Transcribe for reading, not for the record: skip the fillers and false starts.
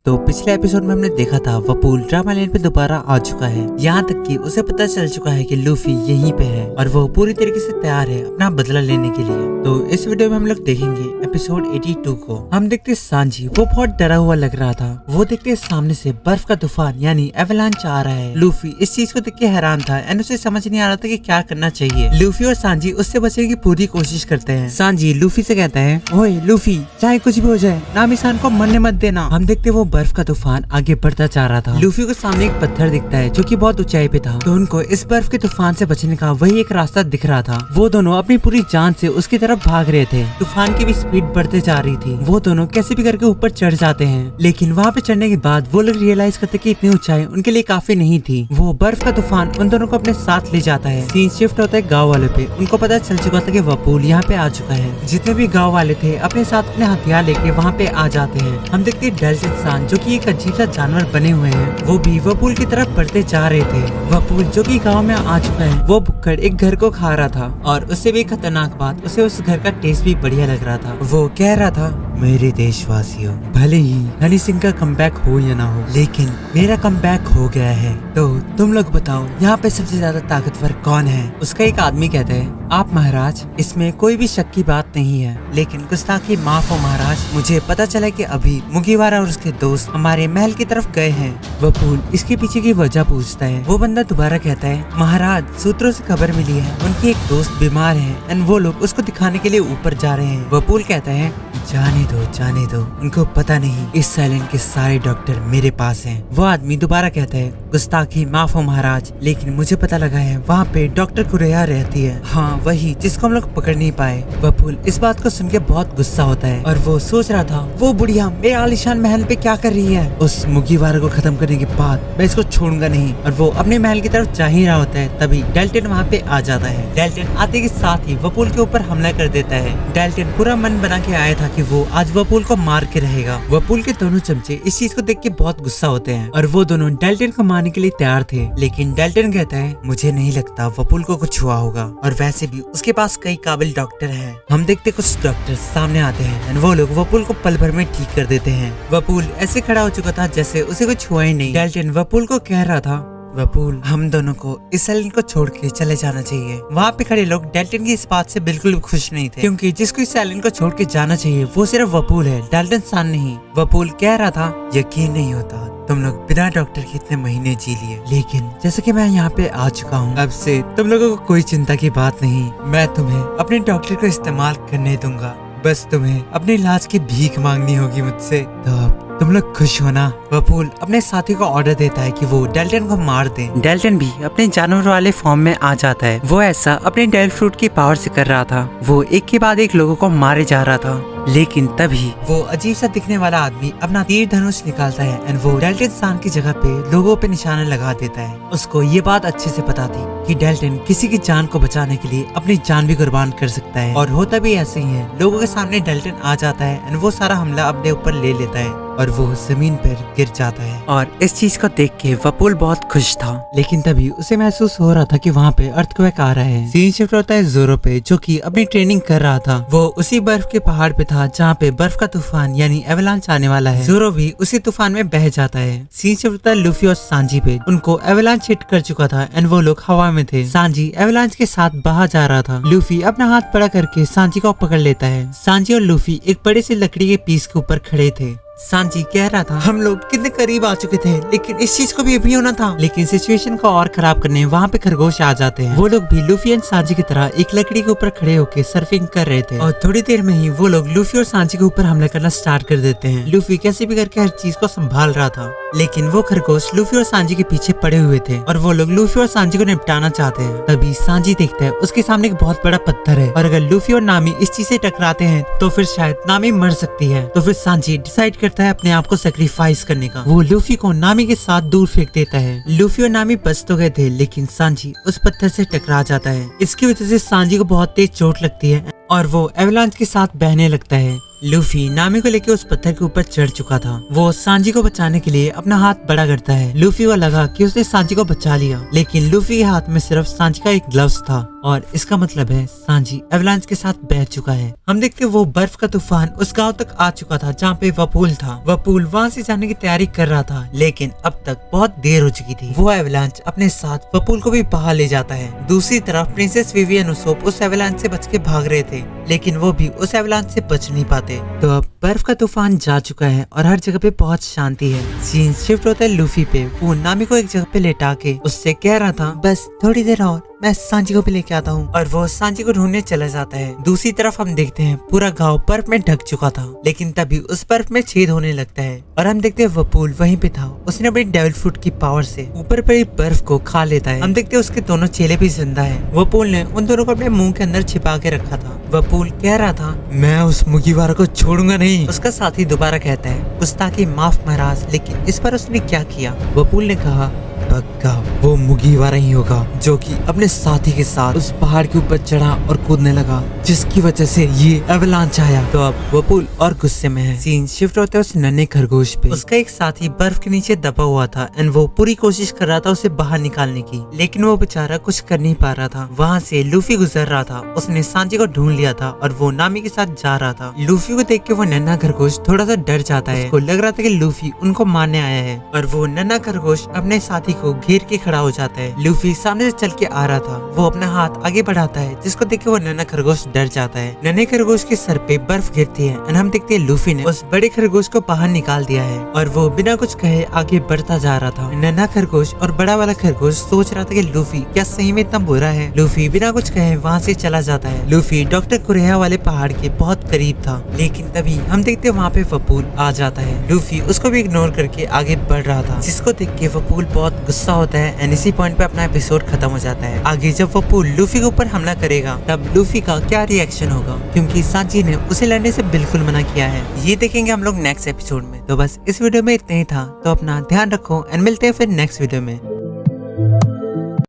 तो पिछले एपिसोड में हमने देखा था वपूल ड्रामा लैंड पे दोबारा आ चुका है। यहाँ तक कि उसे पता चल चुका है कि लूफी यहीं पे है और वो पूरी तरीके से तैयार है अपना बदला लेने के लिए। तो इस वीडियो में हम लोग देखेंगे एपिसोड 82 को। हम देखते सांजी, वो बहुत डरा हुआ लग रहा था। वो देखते सामने से बर्फ का तूफान यानी एवलांच आ रहा है। लूफी इस चीज को देख के हैरान था एंड उसे समझ नहीं आ रहा था कि क्या करना चाहिए। लूफी और सांजी उससे बचने की पूरी कोशिश करते हैं। सांजी लूफी से कहता है, ओए लूफी, चाहे कुछ भी हो जाए नामिसान को मरने मत देना। हम देखते वो बर्फ का तूफान आगे बढ़ता जा रहा था। लूफी को सामने एक पत्थर दिखता है जो कि बहुत ऊंचाई पे था। तो उनको इस बर्फ के तूफान से बचने का वही एक रास्ता दिख रहा था। वो दोनों अपनी पूरी जान से उसकी तरफ भाग रहे थे। तूफान की भी स्पीड बढ़ते जा रही थी। वो दोनों कैसे भी करके ऊपर चढ़ जाते हैं, लेकिन वहाँ पे चढ़ने के बाद वो लोग रियलाइज करते कि इतनी ऊंचाई उनके लिए काफी नहीं थी। वो बर्फ का तूफान उन दोनों को अपने साथ ले जाता है। सीन शिफ्ट होता है गाँव वाले पे। उनको पता चल चुका था कि वपूल यहाँ पे आ चुका है। जितने भी गाँव वाले थे अपने साथ अपने हथियार लेके वहाँ पे आ जाते हैं। हम देखते हैं डल्स इंसान जो कि एक अजीब सा जानवर बने हुए हैं, वो भी वपूल की तरफ बढ़ते जा रहे थे। वपूल जो कि गांव में आ चुका है, वो भुक्कड़ एक घर को खा रहा था और उससे भी खतरनाक बात, उसे उस घर का टेस्ट भी बढ़िया लग रहा था। वो कह रहा था, मेरे देशवासियों, भले ही हनी सिंह का कमबैक हो या ना हो, लेकिन मेरा कमबैक हो गया है। तो तुम लोग बताओ यहाँ पे सबसे ज्यादा ताकतवर कौन है? उसका एक आदमी कहता है, आप महाराज, इसमें कोई भी शक की बात नहीं है, लेकिन गुस्ताखी माफ हो महाराज। मुझे पता चला कि अभी मुगीवारा और उसके दोस्त हमारे महल की तरफ गए हैं। वपूल इसके पीछे की वजह पूछता है। वो बंदा दोबारा कहता है, महाराज, सूत्रों से खबर मिली है उनकी एक दोस्त बीमार है एंड वो लोग उसको दिखाने के लिए ऊपर जा रहे हैं। वपूल कहता है, जाने दो, उनको पता नहीं इस साइलेंट के सारे डॉक्टर मेरे पास हैं। वो आदमी दोबारा कहता है, गुस्ताखी माफ हो महाराज, लेकिन मुझे पता लगा है वहाँ पे डॉक्टर कुरेया रहती है। हाँ वही, जिसको हम लोग पकड़ नहीं पाए। वपूल इस बात को सुन के बहुत गुस्सा होता है और वो सोच रहा था, वो बुढ़िया मेरे आलीशान महल पे क्या कर रही है? उस मुगीवारा को खत्म करने के बाद मैं इसको छोड़ूंगा नहीं। और वो अपने महल की तरफ जा ही रहा होता है, तभी डेल्टन वहाँ पे आ जाता है। डेल्टन आते के साथ ही वपूल के ऊपर हमला कर देता है। डेल्टन पूरा मन बना के आया था कि वो आज वपूल को मार के रहेगा। वपूल के दोनों चमचे इस चीज को देख के बहुत गुस्सा होते हैं और वो दोनों डेल्टन को मारने के लिए तैयार थे, लेकिन डेल्टन कहता है, मुझे नहीं लगता वपूल को कुछ हुआ होगा और वैसे भी उसके पास कई काबिल डॉक्टर हैं। हम देखते कुछ डॉक्टर सामने आते हैं और वो लोग वपूल को पल भर में ठीक कर देते हैं। वपूल ऐसे खड़ा हो चुका था जैसे उसे कुछ हुआ ही नहीं। डेल्टन वपूल को कह रहा था, वपूल, हम दोनों को इस साइलेंट को छोड़ के चले जाना चाहिए। वहाँ पे खड़े लोग डेल्टन की इस बात से बिल्कुल भी खुश नहीं थे, क्योंकि जिसको इस साइलेंट को छोड़ के जाना चाहिए वो सिर्फ वपूल है, डेल्टन सान नहीं। वपूल कह रहा था, यकीन नहीं होता तुम लोग बिना डॉक्टर के इतने महीने जी लिए, लेकिन जैसे कि मैं यहाँ पे आ चुका हूँ, अब से तुम लोगों को कोई चिंता की बात नहीं। मैं तुम्हें अपने डॉक्टर को इस्तेमाल करने दूंगा, बस तुम्हें अपने इलाज की भीख मांगनी होगी मुझसे। तो अब तुम लोग खुश हो ना? वपूल अपने साथी को ऑर्डर देता है कि वो डेल्टन को मार दे। डेल्टन भी अपने जानवर वाले फॉर्म में आ जाता है। वो ऐसा अपने डेल फ्रूट की पावर से कर रहा था। वो एक के बाद एक लोगों को मारे जा रहा था, लेकिन तभी वो अजीब सा दिखने वाला आदमी अपना तीर धनुष निकालता है एंड वो डेल्टन सान की जगह पे लोगों पे निशाना लगा देता है। उसको ये बात अच्छे से पता थी कि डेल्टन किसी की जान को बचाने के लिए अपनी जान भी कुर्बान कर सकता है, और होता भी ऐसे ही है। लोगों के सामने डेल्टन आ जाता है एंड वो सारा हमला अपने ऊपर ले लेता है और वो जमीन पर गिर जाता है। और इस चीज को देख के वपूल बहुत खुश था, लेकिन तभी उसे महसूस हो रहा था कि वहाँ पे अर्थक्वेक आ रहा है। सीन शिफ्ट होता है जोरो पे, जो कि अपनी ट्रेनिंग कर रहा था। वो उसी बर्फ के पहाड़ पे था जहाँ पे बर्फ का तूफान यानी एवलांच आने वाला है। जोरो भी उसी तूफान में बह जाता है। सीन शिफ्ट होता है लूफी और सांजी पे। उनको एवलांच हिट कर चुका था एंड वो लोग हवा में थे। सांजी एवलांच के साथ बहा जा रहा था। लूफी अपना हाथ बड़ा करके सांजी को पकड़ लेता है। सांजी और लूफी एक बड़े से लकड़ी के पीस के ऊपर खड़े थे। सांजी कह रहा था, हम लोग कितने करीब आ चुके थे, लेकिन इस चीज को भी अभी होना था। लेकिन सिचुएशन को और खराब करने वहाँ पे खरगोश आ जाते हैं। वो लोग भी लूफी एंड सांजी की तरह एक लकड़ी के ऊपर खड़े होकर सर्फिंग कर रहे थे और थोड़ी देर में ही वो लोग लूफी और सांजी के ऊपर हमला करना स्टार्ट कर देते हैं। लूफी कैसे भी करके हर चीज को संभाल रहा था, लेकिन वो खरगोश लूफी और सांजी के पीछे पड़े हुए थे और वो लोग लूफी और सांजी को निपटाना चाहते हैं। तभी सांजी देखता है उसके सामने एक बहुत बड़ा पत्थर है और अगर लूफी और नामी इस चीज से टकराते हैं तो फिर शायद नामी मर सकती है। तो फिर सांजी डिसाइड करता है अपने आप को सैक्रिफाइस करने का। वो लूफी को नामी के साथ दूर फेंक देता है। लूफी और नामी बच तो गए थे, लेकिन सांजी उस पत्थर से टकरा जाता है। इसकी वजह से सांजी को बहुत तेज चोट लगती है और वो एवलांच के साथ बहने लगता है। लूफी नामी को लेकर उस पत्थर के ऊपर चढ़ चुका था। वो सांजी को बचाने के लिए अपना हाथ बड़ा करता है। लूफी को लगा कि उसने सांजी को बचा लिया, लेकिन लूफी के हाथ में सिर्फ सांजी का एक ग्लव्स था और इसका मतलब है सांजी एवलांच के साथ बह चुका है। हम देखते वो बर्फ का तूफान उस गांव तक आ चुका था जहाँ पे वपूल था। वपूल वहाँ से जाने की तैयारी कर रहा था, लेकिन अब तक बहुत देर हो चुकी थी। वो एवलांच अपने साथ वपूल को भी बाहर ले जाता है। दूसरी तरफ प्रिंसेस विवियन उसोप उस एवलांच से बच के भाग रहे थे, लेकिन वो भी उस एवलांच से बच नहीं पाते। तो अब बर्फ का तूफान जा चुका है और हर जगह पे बहुत शांति है। सीन शिफ्ट होता है लूफी पे। वो नामी को एक जगह पे लेटा के उससे कह रहा था, बस थोड़ी देर और मैं सांजी को भी लेके आता हूँ, और वो सांजी को ढूंढने चला जाता है। दूसरी तरफ हम देखते हैं पूरा गांव बर्फ में ढक चुका था, लेकिन तभी उस बर्फ में छेद होने लगता है और हम देखते हैं वपूल वहीं पे था। उसने अपनी डेविल फ्रूट की पावर से ऊपर पड़ी बर्फ को खा लेता है। हम देखते हैं उसके दोनों चेले भी जिंदा है। वपूल ने उन दोनों को अपने मुंह के अंदर छिपा के रखा था। वपूल कह रहा था, मैं उस मुगीवारा को छोड़ूंगा नहीं। उसका साथी दोबारा कहता है, गुस्ताखी माफ महाराज, लेकिन इस बार उसने क्या किया? वपूल ने कहा, पक्का वो मुगीवारा ही होगा जो कि अपने साथी के साथ उस पहाड़ के ऊपर चढ़ा और कूदने लगा, जिसकी वजह से ये एवलांच आया। तो अब वपूल और गुस्से में है। सीन शिफ्ट होता है उस नन्हे खरगोश पे। उसका एक साथी बर्फ के नीचे दबा हुआ था एंड वो पूरी कोशिश कर रहा था उसे बाहर निकालने की, लेकिन वो बेचारा कुछ कर नहीं पा रहा था। वहाँ से लूफी गुजर रहा था। उसने सांजी को ढूंढ लिया था और वो नामी के साथ जा रहा था। लूफी को देख के वो नन्हा खरगोश थोड़ा सा डर जाता है। उसको लग रहा था कि लूफी उनको मारने आया है, और वो नन्हा खरगोश अपने साथी को घेर के खड़ा हो जाता है। लूफी सामने से चल के आ रहा था। वो अपना हाथ आगे बढ़ाता है, जिसको देख के वो नन्हा खरगोश डर जाता है। नन्हे खरगोश के सर पे बर्फ गिरती है और हम देखते हैं लूफी ने उस बड़े खरगोश को बाहर निकाल दिया है और वो बिना कुछ कहे आगे बढ़ता जा रहा था। नन्हा खरगोश और बड़ा वाला खरगोश सोच रहा था कि लूफी क्या सही में इतना बुरा है। लूफी बिना कुछ कहे वहाँ से चला जाता है। लूफी डॉक्टर कुरेहा वाले पहाड़ के बहुत करीब था, लेकिन तभी हम देखते हैं वहाँ पे वपूल आ जाता है। लूफी उसको भी इग्नोर करके आगे बढ़ रहा था, जिसको देख के वपूल बहुत गुस्सा होता है एंड इसी पॉइंट पे अपना एपिसोड खत्म हो जाता है। आगे जब वपूल लूफी के ऊपर हमला करेगा तब लूफी का क्या रिएक्शन होगा, क्योंकि सांजी ने उसे लड़ने से बिल्कुल मना किया है, ये देखेंगे हम लोग नेक्स्ट एपिसोड में। तो बस इस वीडियो में इतना ही था। तो अपना ध्यान रखो एंड मिलते हैं फिर नेक्स्ट वीडियो में।